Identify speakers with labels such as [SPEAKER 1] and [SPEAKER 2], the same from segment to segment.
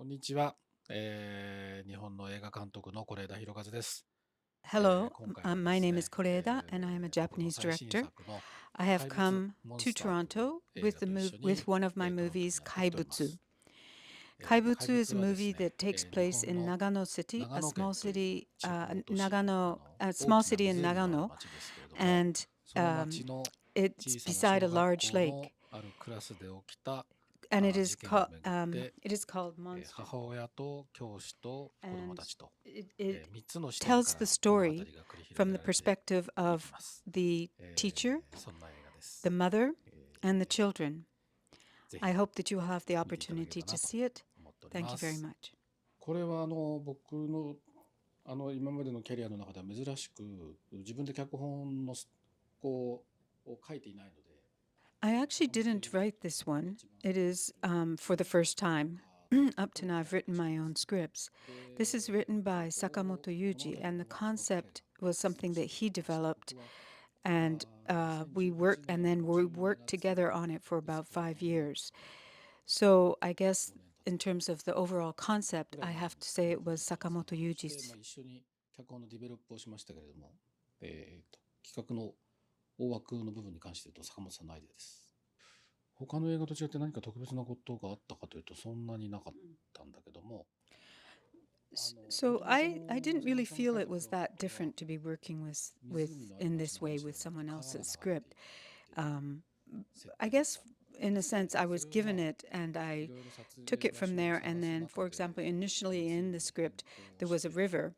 [SPEAKER 1] んにちは。日本の映画監督の是枝裕和です。
[SPEAKER 2] Hello,
[SPEAKER 1] 今回はで
[SPEAKER 2] my
[SPEAKER 1] す
[SPEAKER 2] name is
[SPEAKER 1] ね、
[SPEAKER 2] Koreeda and I am a
[SPEAKER 1] 僕の
[SPEAKER 2] Japanese
[SPEAKER 1] 最新
[SPEAKER 2] director.
[SPEAKER 1] 作の
[SPEAKER 2] I have
[SPEAKER 1] 怪物
[SPEAKER 2] come
[SPEAKER 1] モン
[SPEAKER 2] to
[SPEAKER 1] スターという
[SPEAKER 2] Toronto
[SPEAKER 1] 映画と一緒
[SPEAKER 2] with
[SPEAKER 1] に、
[SPEAKER 2] one of my
[SPEAKER 1] トロントに
[SPEAKER 2] movies,
[SPEAKER 1] やってきておりま
[SPEAKER 2] Kaibutsu.
[SPEAKER 1] す。怪
[SPEAKER 2] Kaibutsu
[SPEAKER 1] 物
[SPEAKER 2] is a
[SPEAKER 1] はです
[SPEAKER 2] movie
[SPEAKER 1] ね、
[SPEAKER 2] that takes
[SPEAKER 1] 日
[SPEAKER 2] place
[SPEAKER 1] 本
[SPEAKER 2] in
[SPEAKER 1] の
[SPEAKER 2] Nagano City,
[SPEAKER 1] 長
[SPEAKER 2] a
[SPEAKER 1] 野
[SPEAKER 2] small
[SPEAKER 1] 県という
[SPEAKER 2] city,
[SPEAKER 1] 地方都市、
[SPEAKER 2] Nagano, a
[SPEAKER 1] 大
[SPEAKER 2] small
[SPEAKER 1] きな
[SPEAKER 2] city in
[SPEAKER 1] 湖のある
[SPEAKER 2] Nagano,
[SPEAKER 1] 町ですけれども、
[SPEAKER 2] and
[SPEAKER 1] その町の
[SPEAKER 2] it's
[SPEAKER 1] 小さな
[SPEAKER 2] beside
[SPEAKER 1] 小
[SPEAKER 2] a
[SPEAKER 1] 学
[SPEAKER 2] large
[SPEAKER 1] 校の
[SPEAKER 2] lake,
[SPEAKER 1] あるクラスで起きた
[SPEAKER 2] and
[SPEAKER 1] 事件をめぐって、
[SPEAKER 2] it is called Monster,
[SPEAKER 1] 母親と教師と子供
[SPEAKER 2] and
[SPEAKER 1] たちと
[SPEAKER 2] it
[SPEAKER 1] 3つの視点
[SPEAKER 2] tells
[SPEAKER 1] か
[SPEAKER 2] the
[SPEAKER 1] ら物語が
[SPEAKER 2] story
[SPEAKER 1] 繰り広
[SPEAKER 2] from
[SPEAKER 1] げ
[SPEAKER 2] the
[SPEAKER 1] られて
[SPEAKER 2] perspective
[SPEAKER 1] いき
[SPEAKER 2] of
[SPEAKER 1] ます。
[SPEAKER 2] the teacher,
[SPEAKER 1] そんな映画で
[SPEAKER 2] the
[SPEAKER 1] す。
[SPEAKER 2] mother,
[SPEAKER 1] え
[SPEAKER 2] and the children.
[SPEAKER 1] ぜ
[SPEAKER 2] I
[SPEAKER 1] ひ
[SPEAKER 2] hope that you will have the
[SPEAKER 1] 見ていただけれ
[SPEAKER 2] opportunity
[SPEAKER 1] ば
[SPEAKER 2] to
[SPEAKER 1] なと
[SPEAKER 2] see it.
[SPEAKER 1] 思っており
[SPEAKER 2] Thank
[SPEAKER 1] ま
[SPEAKER 2] you very
[SPEAKER 1] す。
[SPEAKER 2] much.
[SPEAKER 1] これは僕の今までのキャリアの中では珍しく自分で脚本のこを書いていないので、
[SPEAKER 2] I actually
[SPEAKER 1] 坂本
[SPEAKER 2] didn't
[SPEAKER 1] 裕二
[SPEAKER 2] write this
[SPEAKER 1] さんが
[SPEAKER 2] one.
[SPEAKER 1] 一番
[SPEAKER 2] It is for the first time.
[SPEAKER 1] と
[SPEAKER 2] Up
[SPEAKER 1] こ
[SPEAKER 2] to
[SPEAKER 1] ういう
[SPEAKER 2] now,
[SPEAKER 1] こと
[SPEAKER 2] I've
[SPEAKER 1] が
[SPEAKER 2] written
[SPEAKER 1] 一番
[SPEAKER 2] my
[SPEAKER 1] 多
[SPEAKER 2] own
[SPEAKER 1] くて、
[SPEAKER 2] scripts. This is
[SPEAKER 1] で
[SPEAKER 2] written
[SPEAKER 1] そ
[SPEAKER 2] by
[SPEAKER 1] こ
[SPEAKER 2] Sakamoto
[SPEAKER 1] を物語
[SPEAKER 2] Yuji,
[SPEAKER 1] を
[SPEAKER 2] and the
[SPEAKER 1] 描く機会が
[SPEAKER 2] concept was
[SPEAKER 1] すご
[SPEAKER 2] something
[SPEAKER 1] く
[SPEAKER 2] that
[SPEAKER 1] 幸
[SPEAKER 2] he
[SPEAKER 1] せでした。
[SPEAKER 2] developed,
[SPEAKER 1] 僕は
[SPEAKER 2] and we
[SPEAKER 1] 2018
[SPEAKER 2] worked, and
[SPEAKER 1] 年
[SPEAKER 2] then
[SPEAKER 1] の
[SPEAKER 2] we
[SPEAKER 1] 12
[SPEAKER 2] worked
[SPEAKER 1] 月
[SPEAKER 2] together on it for
[SPEAKER 1] です
[SPEAKER 2] about
[SPEAKER 1] けれど
[SPEAKER 2] 5
[SPEAKER 1] も、
[SPEAKER 2] years. So I guess
[SPEAKER 1] 5年経つ
[SPEAKER 2] in terms of the overall
[SPEAKER 1] ぐ
[SPEAKER 2] concept,
[SPEAKER 1] らい
[SPEAKER 2] I
[SPEAKER 1] になる
[SPEAKER 2] have
[SPEAKER 1] んで
[SPEAKER 2] to
[SPEAKER 1] すけ
[SPEAKER 2] say
[SPEAKER 1] ど、
[SPEAKER 2] it was Sakamoto
[SPEAKER 1] そして
[SPEAKER 2] Yuji's.
[SPEAKER 1] 一緒に脚本のディベロップをしましたけれども、企画の大枠の部分に関して言うと坂本さんのアイデアです。他の映画と違って何か特別なことがあったかというとそんなになかったんだけども、
[SPEAKER 2] So
[SPEAKER 1] 元々
[SPEAKER 2] I didn't
[SPEAKER 1] 坂
[SPEAKER 2] really
[SPEAKER 1] 本さんが
[SPEAKER 2] feel
[SPEAKER 1] 書い
[SPEAKER 2] it
[SPEAKER 1] たプ
[SPEAKER 2] was
[SPEAKER 1] ロッ
[SPEAKER 2] that
[SPEAKER 1] トは
[SPEAKER 2] different to be working with
[SPEAKER 1] 湖のある
[SPEAKER 2] in
[SPEAKER 1] 町
[SPEAKER 2] this
[SPEAKER 1] の
[SPEAKER 2] way
[SPEAKER 1] 話
[SPEAKER 2] with
[SPEAKER 1] ではなく
[SPEAKER 2] someone
[SPEAKER 1] 川が
[SPEAKER 2] else's
[SPEAKER 1] 流れてい
[SPEAKER 2] script.
[SPEAKER 1] るっていう
[SPEAKER 2] Um,
[SPEAKER 1] 設
[SPEAKER 2] I
[SPEAKER 1] 定でし
[SPEAKER 2] guess
[SPEAKER 1] た。
[SPEAKER 2] in a sense I
[SPEAKER 1] そ
[SPEAKER 2] was
[SPEAKER 1] れを
[SPEAKER 2] given it and
[SPEAKER 1] い
[SPEAKER 2] I
[SPEAKER 1] ろいろ撮
[SPEAKER 2] took
[SPEAKER 1] 影
[SPEAKER 2] it
[SPEAKER 1] 場
[SPEAKER 2] from
[SPEAKER 1] 所を
[SPEAKER 2] there.
[SPEAKER 1] 探
[SPEAKER 2] And
[SPEAKER 1] す
[SPEAKER 2] then,
[SPEAKER 1] 中
[SPEAKER 2] for
[SPEAKER 1] で
[SPEAKER 2] example, initially
[SPEAKER 1] 湖
[SPEAKER 2] in
[SPEAKER 1] に
[SPEAKER 2] the
[SPEAKER 1] 転
[SPEAKER 2] script
[SPEAKER 1] 校
[SPEAKER 2] there
[SPEAKER 1] し
[SPEAKER 2] was a
[SPEAKER 1] て
[SPEAKER 2] river,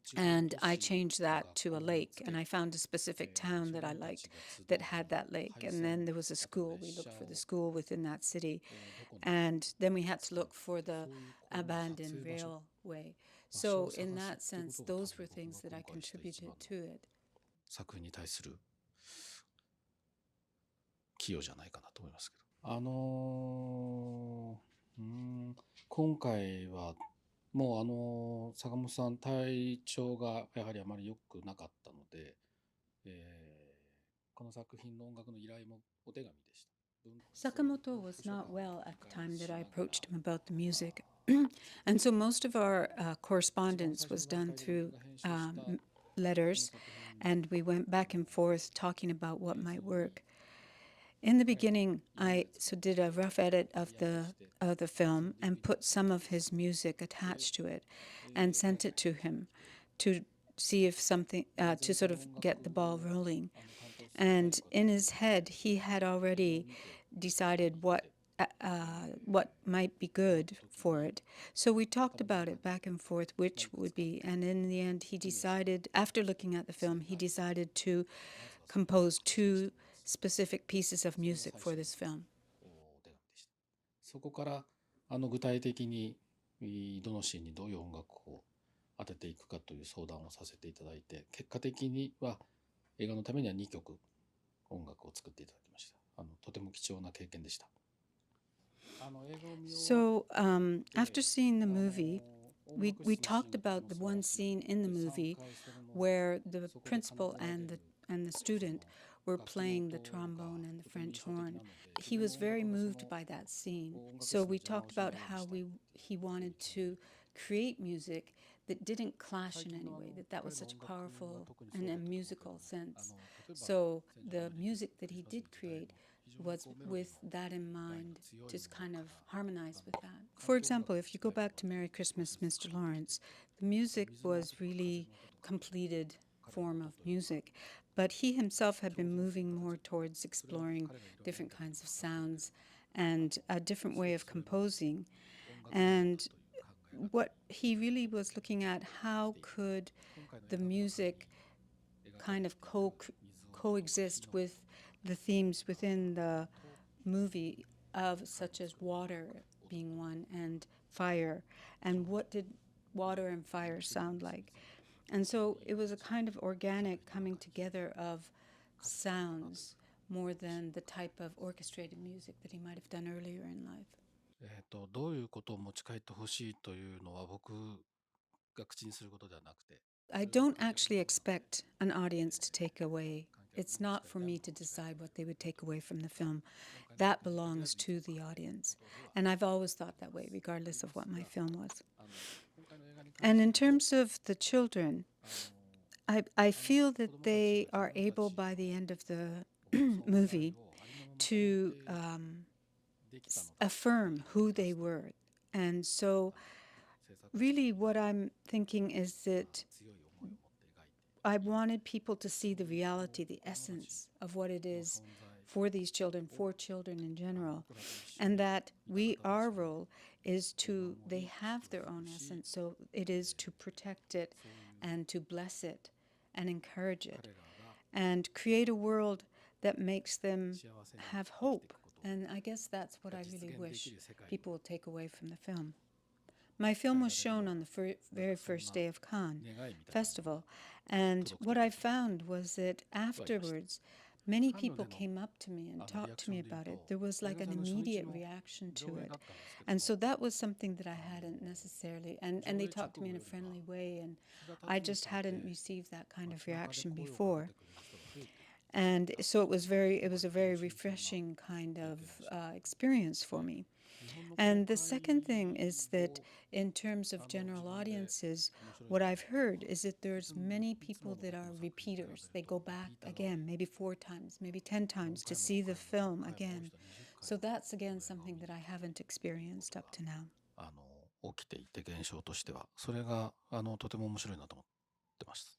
[SPEAKER 1] 地方
[SPEAKER 2] and
[SPEAKER 1] 都
[SPEAKER 2] I
[SPEAKER 1] 市
[SPEAKER 2] changed
[SPEAKER 1] の
[SPEAKER 2] that
[SPEAKER 1] 学
[SPEAKER 2] to
[SPEAKER 1] 校
[SPEAKER 2] a
[SPEAKER 1] を見つ
[SPEAKER 2] lake, and
[SPEAKER 1] け、
[SPEAKER 2] I found a specific
[SPEAKER 1] 少
[SPEAKER 2] town that I
[SPEAKER 1] 年たち
[SPEAKER 2] liked
[SPEAKER 1] が集う
[SPEAKER 2] that had that lake.
[SPEAKER 1] 廃
[SPEAKER 2] And then
[SPEAKER 1] 線
[SPEAKER 2] there was a
[SPEAKER 1] あと
[SPEAKER 2] school. We
[SPEAKER 1] 列
[SPEAKER 2] looked
[SPEAKER 1] 車
[SPEAKER 2] for the
[SPEAKER 1] を
[SPEAKER 2] school within that city,
[SPEAKER 1] どこに
[SPEAKER 2] and then we had
[SPEAKER 1] つ
[SPEAKER 2] to
[SPEAKER 1] ける
[SPEAKER 2] look for
[SPEAKER 1] か、
[SPEAKER 2] the
[SPEAKER 1] そういう撮
[SPEAKER 2] abandoned
[SPEAKER 1] 影場所
[SPEAKER 2] railway.
[SPEAKER 1] 場所
[SPEAKER 2] So
[SPEAKER 1] を
[SPEAKER 2] in
[SPEAKER 1] 探す
[SPEAKER 2] that
[SPEAKER 1] っていうこ
[SPEAKER 2] sense,
[SPEAKER 1] とが多
[SPEAKER 2] those
[SPEAKER 1] 分
[SPEAKER 2] were
[SPEAKER 1] 僕
[SPEAKER 2] things
[SPEAKER 1] が
[SPEAKER 2] that I
[SPEAKER 1] 今回した一
[SPEAKER 2] contributed
[SPEAKER 1] 番の
[SPEAKER 2] to it.
[SPEAKER 1] 作品に対する寄与じゃないかなと思いますけど、今回はもう坂本さん体調がやはりあまり良くなかったので、この作品の音楽の依頼もお手紙でした。
[SPEAKER 2] Sakamoto was not well at the time that I approached him about the music. And so most of our correspondence was done through letters, and we went back and forth talking about what might work. In the beginning, I did a rough edit of the film and put some of his music attached to it, and sent it to him to see if something to sort of get the ball rolling. And in his head, he had already decided what might be good for it. So we talked about it back and forth, which would be, and in the end, he decided, after looking at the film, he decided to compose two specific pieces of
[SPEAKER 1] それが
[SPEAKER 2] music
[SPEAKER 1] 最
[SPEAKER 2] for
[SPEAKER 1] 初の
[SPEAKER 2] this film.
[SPEAKER 1] お手紙でした。そこから具体的にどのシーンにどういう音楽を当てていくかという相談をさせていただいて、結果的には映画のためには2曲音楽を作っていただきました。とても貴重な経験でした。映画を見終わ
[SPEAKER 2] So
[SPEAKER 1] っ
[SPEAKER 2] after
[SPEAKER 1] て
[SPEAKER 2] seeing the movie,
[SPEAKER 1] 音
[SPEAKER 2] we
[SPEAKER 1] 楽
[SPEAKER 2] we
[SPEAKER 1] 室のシー
[SPEAKER 2] talked
[SPEAKER 1] ンがとても
[SPEAKER 2] about the
[SPEAKER 1] 素晴ら
[SPEAKER 2] one
[SPEAKER 1] しい
[SPEAKER 2] scene in the
[SPEAKER 1] で、3
[SPEAKER 2] movie
[SPEAKER 1] 回それの
[SPEAKER 2] where the
[SPEAKER 1] そこで奏
[SPEAKER 2] principal
[SPEAKER 1] でられ
[SPEAKER 2] and
[SPEAKER 1] る
[SPEAKER 2] the
[SPEAKER 1] そ
[SPEAKER 2] student
[SPEAKER 1] の
[SPEAKER 2] were
[SPEAKER 1] 楽器の
[SPEAKER 2] playing the
[SPEAKER 1] 音が
[SPEAKER 2] trombone and the
[SPEAKER 1] とても印
[SPEAKER 2] French
[SPEAKER 1] 象的な
[SPEAKER 2] horn.
[SPEAKER 1] ので、自
[SPEAKER 2] He
[SPEAKER 1] 分の
[SPEAKER 2] was
[SPEAKER 1] 音楽
[SPEAKER 2] very
[SPEAKER 1] のそ
[SPEAKER 2] moved
[SPEAKER 1] の
[SPEAKER 2] by that scene.
[SPEAKER 1] 音楽
[SPEAKER 2] So
[SPEAKER 1] 室の
[SPEAKER 2] we
[SPEAKER 1] 邪魔を
[SPEAKER 2] talked
[SPEAKER 1] しない
[SPEAKER 2] about
[SPEAKER 1] ように
[SPEAKER 2] how
[SPEAKER 1] したい
[SPEAKER 2] he
[SPEAKER 1] という
[SPEAKER 2] wanted
[SPEAKER 1] 気持
[SPEAKER 2] to create music that didn't clash
[SPEAKER 1] 最
[SPEAKER 2] in
[SPEAKER 1] 近
[SPEAKER 2] any
[SPEAKER 1] の
[SPEAKER 2] way, that was
[SPEAKER 1] 彼の
[SPEAKER 2] such
[SPEAKER 1] 音
[SPEAKER 2] a
[SPEAKER 1] 楽は
[SPEAKER 2] powerful
[SPEAKER 1] 特にそう
[SPEAKER 2] and
[SPEAKER 1] だ
[SPEAKER 2] a
[SPEAKER 1] ったと思うけ
[SPEAKER 2] musical
[SPEAKER 1] ど、
[SPEAKER 2] sense.
[SPEAKER 1] 例えば
[SPEAKER 2] So
[SPEAKER 1] 戦場
[SPEAKER 2] the
[SPEAKER 1] アメリカ
[SPEAKER 2] music
[SPEAKER 1] ク
[SPEAKER 2] that
[SPEAKER 1] リ
[SPEAKER 2] he
[SPEAKER 1] スマス
[SPEAKER 2] did
[SPEAKER 1] の時代
[SPEAKER 2] create
[SPEAKER 1] の非常に
[SPEAKER 2] was
[SPEAKER 1] こうメロディ
[SPEAKER 2] with
[SPEAKER 1] ーの
[SPEAKER 2] that in
[SPEAKER 1] ライン
[SPEAKER 2] mind
[SPEAKER 1] が強い
[SPEAKER 2] to
[SPEAKER 1] もの
[SPEAKER 2] kind
[SPEAKER 1] か
[SPEAKER 2] of
[SPEAKER 1] ら、
[SPEAKER 2] harmonize with that.
[SPEAKER 1] 環
[SPEAKER 2] For
[SPEAKER 1] 境音楽
[SPEAKER 2] example,
[SPEAKER 1] に
[SPEAKER 2] if you
[SPEAKER 1] 近
[SPEAKER 2] go
[SPEAKER 1] いもの
[SPEAKER 2] back
[SPEAKER 1] が
[SPEAKER 2] to Merry
[SPEAKER 1] 特別
[SPEAKER 2] Christmas,
[SPEAKER 1] ですか。
[SPEAKER 2] Mr. Lawrence, the music
[SPEAKER 1] 水の
[SPEAKER 2] was
[SPEAKER 1] 音とか風
[SPEAKER 2] really
[SPEAKER 1] の音とか
[SPEAKER 2] completed
[SPEAKER 1] 彼の
[SPEAKER 2] form
[SPEAKER 1] 音
[SPEAKER 2] of
[SPEAKER 1] というか
[SPEAKER 2] music, but he himself had
[SPEAKER 1] 共
[SPEAKER 2] been
[SPEAKER 1] 存する
[SPEAKER 2] moving
[SPEAKER 1] 形
[SPEAKER 2] more
[SPEAKER 1] で、
[SPEAKER 2] towards
[SPEAKER 1] それは
[SPEAKER 2] exploring
[SPEAKER 1] 彼がいろんな音
[SPEAKER 2] different
[SPEAKER 1] 楽に
[SPEAKER 2] kinds of
[SPEAKER 1] 関わっている
[SPEAKER 2] sounds and a different
[SPEAKER 1] す
[SPEAKER 2] way
[SPEAKER 1] ご
[SPEAKER 2] of
[SPEAKER 1] くそれも
[SPEAKER 2] composing.
[SPEAKER 1] 音楽文学
[SPEAKER 2] And
[SPEAKER 1] という考え方
[SPEAKER 2] what he really was looking at,
[SPEAKER 1] し
[SPEAKER 2] how
[SPEAKER 1] ている。
[SPEAKER 2] could
[SPEAKER 1] 今回の映
[SPEAKER 2] the
[SPEAKER 1] 画の中に
[SPEAKER 2] music
[SPEAKER 1] 描かれ
[SPEAKER 2] kind
[SPEAKER 1] て
[SPEAKER 2] of
[SPEAKER 1] いる水を火
[SPEAKER 2] coexist
[SPEAKER 1] の
[SPEAKER 2] with the themes within the
[SPEAKER 1] と
[SPEAKER 2] movie of such as water
[SPEAKER 1] 音
[SPEAKER 2] being
[SPEAKER 1] と
[SPEAKER 2] one and fire, and what did water and
[SPEAKER 1] 音
[SPEAKER 2] fire
[SPEAKER 1] 楽的に
[SPEAKER 2] sound
[SPEAKER 1] 結び
[SPEAKER 2] like.
[SPEAKER 1] ついて
[SPEAKER 2] And
[SPEAKER 1] それ
[SPEAKER 2] so
[SPEAKER 1] に
[SPEAKER 2] it was a kind of
[SPEAKER 1] 社
[SPEAKER 2] organic
[SPEAKER 1] 会的な
[SPEAKER 2] coming
[SPEAKER 1] 感じ
[SPEAKER 2] together of
[SPEAKER 1] かつてのかなという
[SPEAKER 2] sounds more than the type of orchestrated music that he might have done earlier in life.
[SPEAKER 1] どういうことを持ち帰ってほしいというのは僕が口にすることではなくて、
[SPEAKER 2] I don't actually expect an audience to take away. It's not for me to decide what they would take away from the film. That belongs to the audience. And I've always thought that way, regardless of what my film was. And in terms of the children, I feel that they are able by the end of the movie to affirm who they were. And so, really, what I'm thinking is that I wanted people to see the reality, the essence of what it is for these children, for children in general, and that our role is to, they have their own essence, so it is to protect it and to bless it and encourage it and create a world that makes them have hope. And I guess that's what I really wish people will take away from the film. My film was shown on the very first day of Cannes Festival, and what I found was that afterwards, many people came up to me and talked to me about it. There was like an immediate reaction to it. And so that was something that I hadn't necessarily, and they talked to me in a friendly way, and I just hadn't received that kind of reaction before. And so it was a very refreshing kind of experience for me. And the second thing is that in terms of general audiences, what I've heard is that there's many people that are repeaters. They go back again, maybe 4 times, maybe 10 times to see the film again. So that's again something that I haven't experienced up to now.
[SPEAKER 1] 起きていて現象としてはそれがとても面白いなと思ってます。